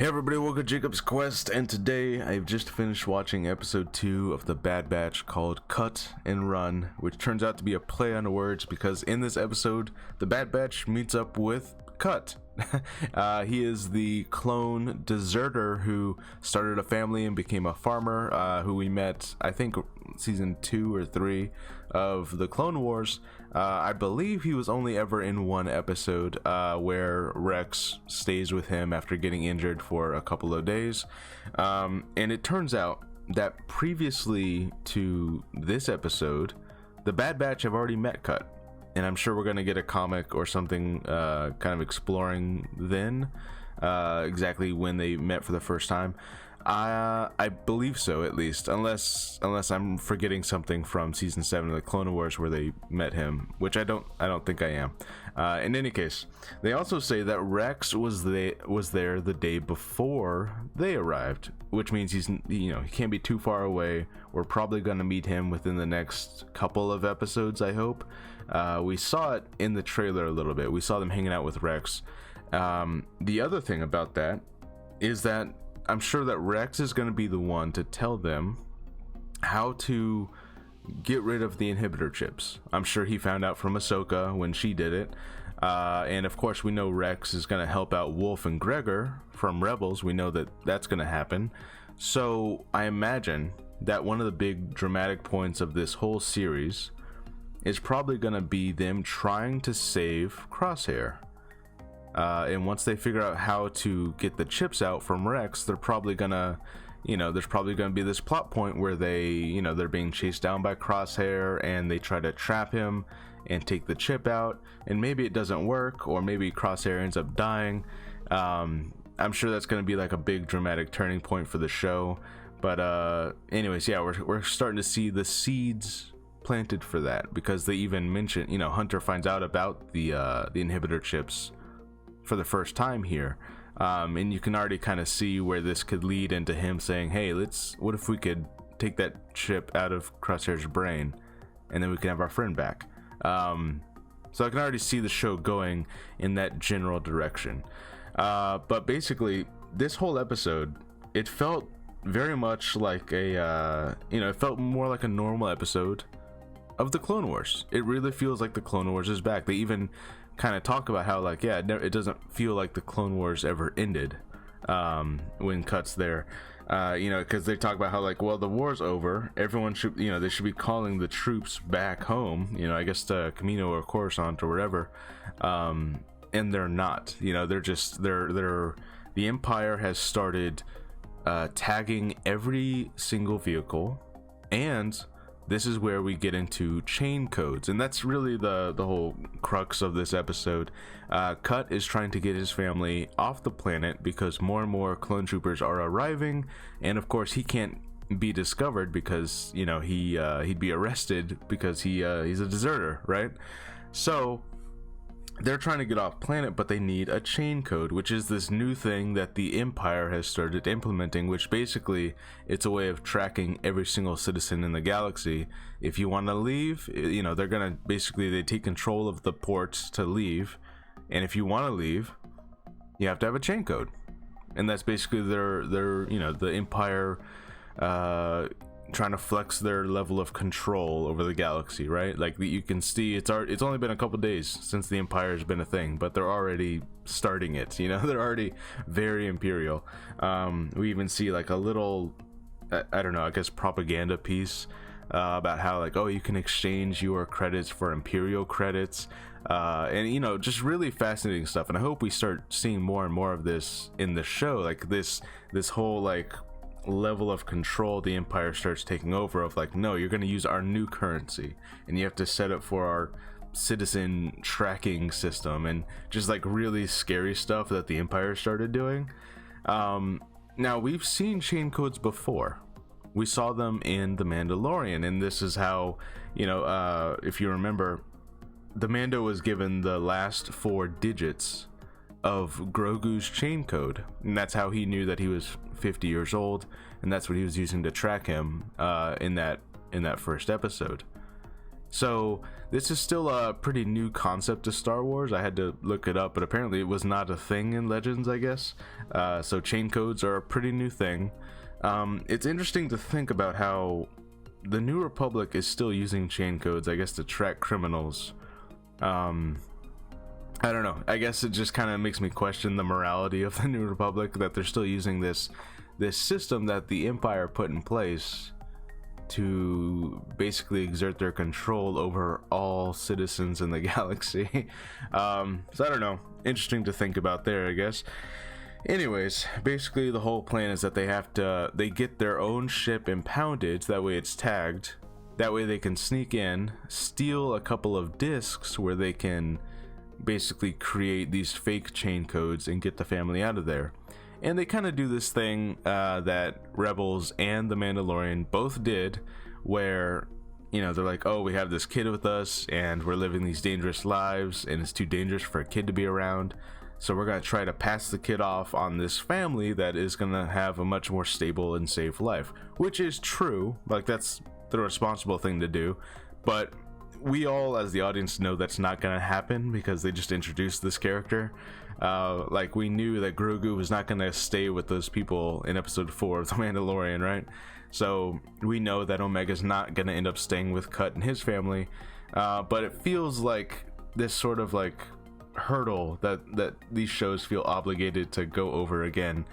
Hey everybody, welcome to Jacob's Quest, and today I've just finished watching episode 2 of The Bad Batch called Cut and Run, which turns out to be a play on words because in this episode, The Bad Batch meets up with Cut. He is the clone deserter who started a family and became a farmer, who we met, I think, season 2 or 3 of the Clone Wars. I believe he was only ever in one episode where Rex stays with him after getting injured for a couple of days. And it turns out that previously to this episode, the Bad Batch have already met Cut. And I'm sure we're going to get a comic or something kind of exploring then exactly when they met for the first time. I believe so, at least, unless I'm forgetting something from season 7 of the Clone Wars where they met him, which I don't think I am. In any case, they also say that Rex was there the day before they arrived, which means he can't be too far away. We're probably going to meet him within the next couple of episodes, I hope. We saw it in the trailer a little bit. We saw them hanging out with Rex. The other thing about that is that I'm sure that Rex is going to be the one to tell them how to get rid of the inhibitor chips. I'm sure he found out from Ahsoka when she did it. And of course, we know Rex is going to help out Wolf and Gregor from Rebels. We know that that's going to happen. So I imagine that one of the big dramatic points of this whole series is probably going to be them trying to save Crosshair. And once they figure out how to get the chips out from Rex, they're probably gonna, there's probably gonna be this plot point where they're being chased down by Crosshair and they try to trap him and take the chip out, and maybe it doesn't work, or maybe Crosshair ends up dying. I'm sure that's gonna be like a big dramatic turning point for the show. But anyways, yeah, we're starting to see the seeds planted for that, because they even mention, Hunter finds out about the inhibitor chips for the first time here, and you can already kind of see where this could lead into him saying, hey, what if we could take that chip out of Crosshair's brain and then we can have our friend back. So I can already see the show going in that general direction. But basically this whole episode, it felt very much like it felt more like a normal episode of the Clone Wars. It really feels like the Clone Wars is back. They even kind of talk about how it doesn't feel like the Clone Wars ever ended when Cut's there, because they talk about how the war's over, everyone should, they should be calling the troops back home, I guess to Camino or Coruscant or whatever, and they're not. The Empire has started tagging every single vehicle, and this is where we get into chain codes, and that's really the whole crux of this episode. Cut is trying to get his family off the planet because more and more clone troopers are arriving, and of course he can't be discovered because he'd be arrested because he's a deserter, right? So they're trying to get off planet, but they need a chain code, which is this new thing that the Empire has started implementing, which basically it's a way of tracking every single citizen in the galaxy. If you want to leave, they're gonna they take control of the ports to leave, and if you want to leave, you have to have a chain code, and that's basically their the Empire trying to flex their level of control over the galaxy, right? Like you can see, it's only been a couple days since the Empire has been a thing, but they're already starting it. They're already very imperial. We even see like a little, I don't know, I guess propaganda piece about how you can exchange your credits for imperial credits, and just really fascinating stuff. And I hope we start seeing more and more of this in the show, like this whole level of control the Empire starts taking over of no, you're going to use our new currency and you have to set up for our citizen tracking system, and just really scary stuff that the Empire started doing. Now we've seen chain codes before. We saw them in The Mandalorian, and this is how, if you remember, the Mando was given the last 4 digits of Grogu's chain code, and that's how he knew that he was 50 years old, and that's what he was using to track him in that first episode. So this is still a pretty new concept to Star Wars. I had to look it up, but apparently it was not a thing in Legends, I guess. So chain codes are a pretty new thing. It's interesting to think about how the New Republic is still using chain codes, I guess, to track criminals. I don't know. I guess it just kind of makes me question the morality of the New Republic, that they're still using this system that the Empire put in place to basically exert their control over all citizens in the galaxy. So I don't know. Interesting to think about there, I guess. Anyways, basically the whole plan is that they get their own ship impounded, that way it's tagged. That way they can sneak in, steal a couple of discs where they can basically create these fake chain codes and get the family out of there. And they kind of do this thing that Rebels and The Mandalorian both did, where, you know, they're like, oh, we have this kid with us and we're living these dangerous lives and it's too dangerous for a kid to be around, so we're going to try to pass the kid off on this family that is going to have a much more stable and safe life. Which is true, like that's the responsible thing to do, but we all as the audience know that's not going to happen because they just introduced this character. Like we knew that Grogu was not going to stay with those people in episode 4 of The Mandalorian, right? So we know that Omega's not going to end up staying with Cut and his family, but it feels like this sort of like hurdle that these shows feel obligated to go over again,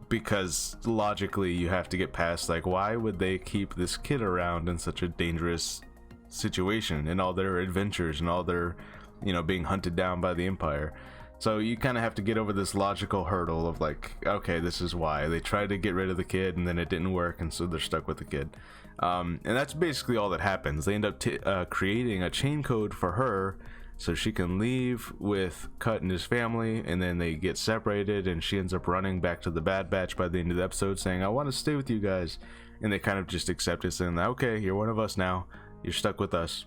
because logically you have to get past, like, why would they keep this kid around in such a dangerous situation and all their adventures and all their, you know, being hunted down by the Empire. So you kind of have to get over this logical hurdle of like, okay, this is why they tried to get rid of the kid and then it didn't work, and so they're stuck with the kid. And that's basically all that happens. They end up creating a chain code for her so she can leave with Cut and his family, and then they get separated and she ends up running back to the Bad Batch by the end of the episode saying, I want to stay with you guys, and they kind of just accept it, saying, okay, you're one of us now, you're stuck with us,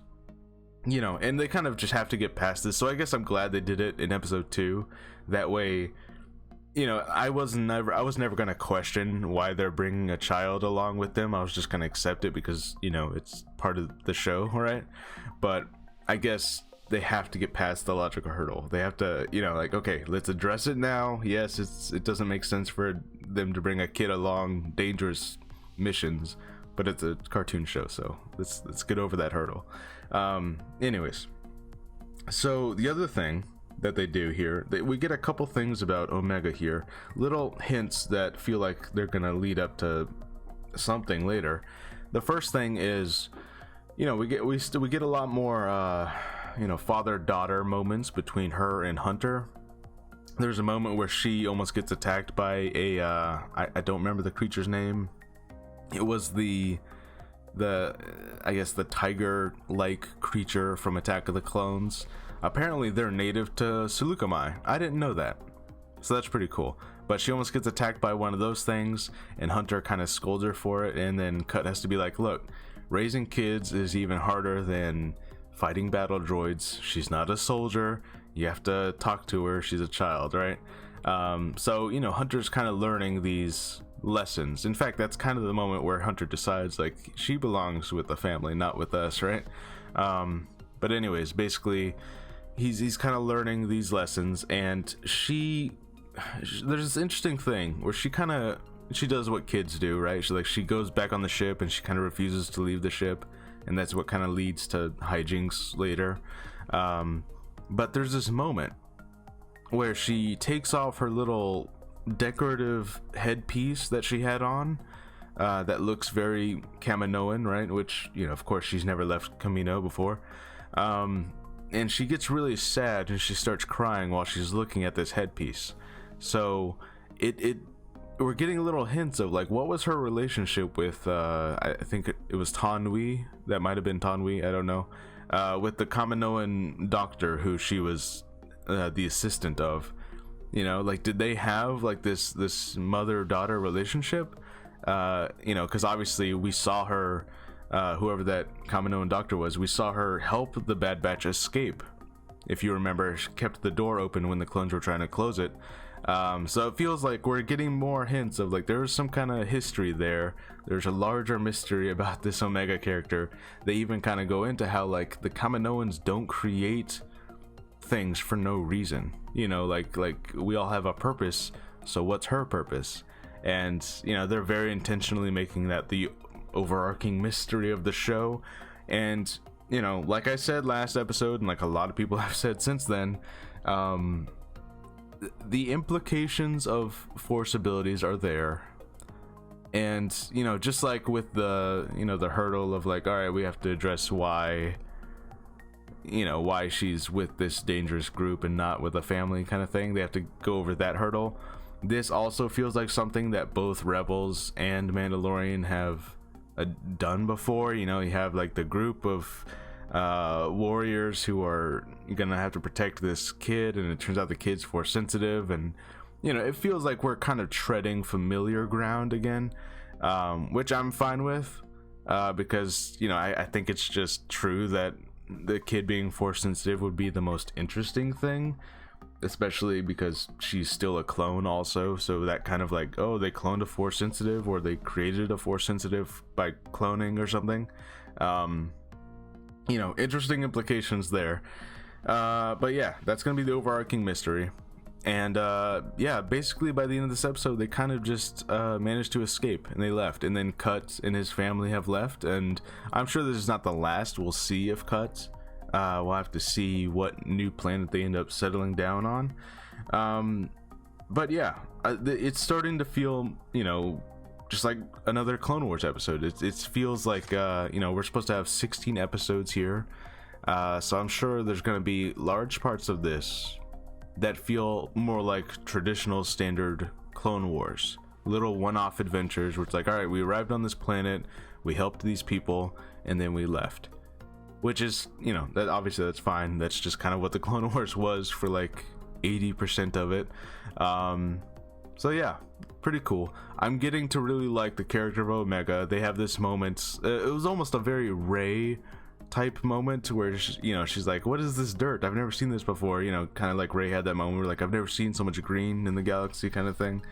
you know. And they kind of just have to get past this. So I guess I'm glad they did it in episode 2. That way, you know, I was never gonna question why they're bringing a child along with them. I was just gonna accept it because, you know, it's part of the show, right? But I guess they have to get past the logical hurdle. They have to, you know, like, okay, let's address it now. Yes, it doesn't make sense for them to bring a kid along dangerous missions, but it's a cartoon show, so let's get over that hurdle. Anyways, so the other thing that they do here, we get a couple things about Omega here, little hints that feel like they're gonna lead up to something later. The first thing is, you know, we get a lot more you know, father-daughter moments between her and Hunter. There's a moment where she almost gets attacked by a I don't remember the creature's name. It was the I guess the tiger-like creature from Attack of the Clones. Apparently they're native to Seleucami. I didn't know that, so that's pretty cool. But she almost gets attacked by one of those things, and Hunter kind of scolds her for it, and then Cut has to be like, look, raising kids is even harder than fighting battle droids. She's not a soldier. You have to talk to her. She's a child, right? So, you know, Hunter's kind of learning these lessons. In fact, that's kind of the moment where Hunter decides, like, she belongs with the family, not with us, right? But anyways, basically, he's kind of learning these lessons, and there's this interesting thing where she does what kids do, right? She goes back on the ship and she kind of refuses to leave the ship, and that's what kind of leads to hijinks later. But there's this moment where she takes off her little decorative headpiece that she had on, that looks very Kaminoan, right? Which, you know, of course, she's never left Kamino before. And she gets really sad and she starts crying while she's looking at this headpiece. So we're getting little hints of, like, what was her relationship with I think it was Tanwi. That might have been Tanwi, I don't know, with the Kaminoan doctor who she was the assistant of. You know, like, did they have like this mother-daughter relationship? You know, because obviously we saw her, whoever that Kaminoan doctor was, we saw her help the Bad Batch escape. If you remember, she kept the door open when the clones were trying to close it. So it feels like we're getting more hints of like there's some kind of history there. There's a larger mystery about this Omega character. They even kind of go into how like the Kaminoans don't create things for no reason, you know, like we all have a purpose, so what's her purpose? And you know, they're very intentionally making that the overarching mystery of the show. And you know, like I said last episode, and like a lot of people have said since then, the implications of Force abilities are there. And you know, just like with the, you know, the hurdle of like, all right, we have to address why, you know, why she's with this dangerous group and not with a family kind of thing. They have to go over that hurdle. This also feels like something that both Rebels and Mandalorian have done before. You know, you have like the group of warriors who are gonna have to protect this kid, and it turns out the kid's Force sensitive, and you know, it feels like we're kind of treading familiar ground again, which I'm fine with, because you know, I think it's just true that the kid being Force sensitive would be the most interesting thing, especially because she's still a clone also. So that kind of like, oh, they cloned a Force sensitive, or they created a Force sensitive by cloning or something. You know, interesting implications there. But yeah, that's gonna be the overarching mystery. And yeah, basically by the end of this episode, they kind of just managed to escape, and they left, and then Cut and his family have left. And I'm sure this is not the last we'll see of Cut. We'll have to see what new planet they end up settling down on. But yeah, it's starting to feel, you know, just like another Clone Wars episode. It feels like, you know, we're supposed to have 16 episodes here. So I'm sure there's going to be large parts of this that feel more like traditional standard Clone Wars. Little one-off adventures where it's like, all right, we arrived on this planet, we helped these people, and then we left. Which is, you know, that obviously that's fine. That's just kind of what the Clone Wars was for like 80% of it. So yeah, pretty cool. I'm getting to really like the character of Omega. They have this moment, it was almost a very Rey type moment where she, you know, she's like, what is this dirt? I've never seen this before. You know, kind of like Rey had that moment where like, I've never seen so much green in the galaxy kind of thing.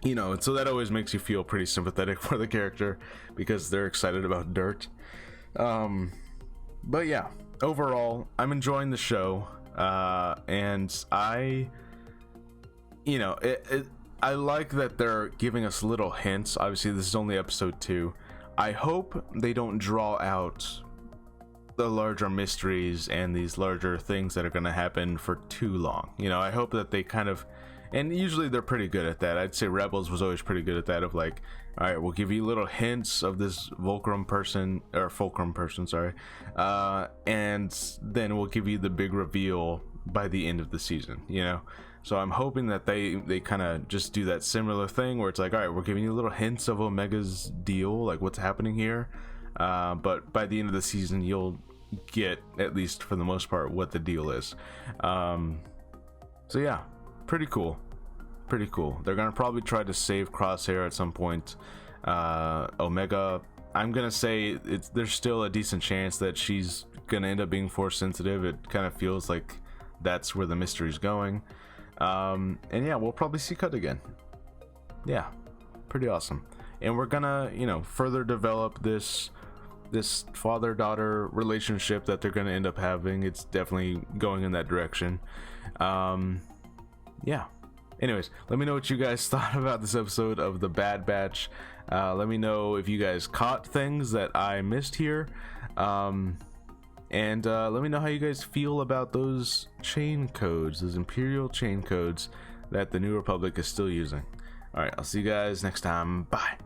You know, so that always makes you feel pretty sympathetic for the character because they're excited about dirt. But yeah, overall, I'm enjoying the show. And I, you know, I like that they're giving us little hints. Obviously, this is only episode 2. I hope they don't draw out the larger mysteries and these larger things that are going to happen for too long. You know, I hope that they kind of, and usually they're pretty good at that. I'd say Rebels was always pretty good at that, of like, all right, we'll give you little hints of this Fulcrum person, sorry, and then we'll give you the big reveal by the end of the season, you know? So I'm hoping that they kind of just do that similar thing where it's like, all right, we're giving you little hints of Omega's deal, like what's happening here, but by the end of the season, you'll get, at least for the most part, what the deal is. So yeah, pretty cool. They're gonna probably try to save Crosshair at some point. Omega, I'm gonna say there's still a decent chance that she's gonna end up being Force sensitive. It kind of feels like that's where the mystery's going. And yeah, we'll probably see Cut again. Yeah, pretty awesome. And we're gonna, you know, further develop this father-daughter relationship that they're gonna end up having. It's definitely going in that direction. Yeah. Anyways, let me know what you guys thought about this episode of The Bad Batch. Let me know if you guys caught things that I missed here. And let me know how you guys feel about those chain codes, those Imperial chain codes that the New Republic is still using. Alright, I'll see you guys next time. Bye.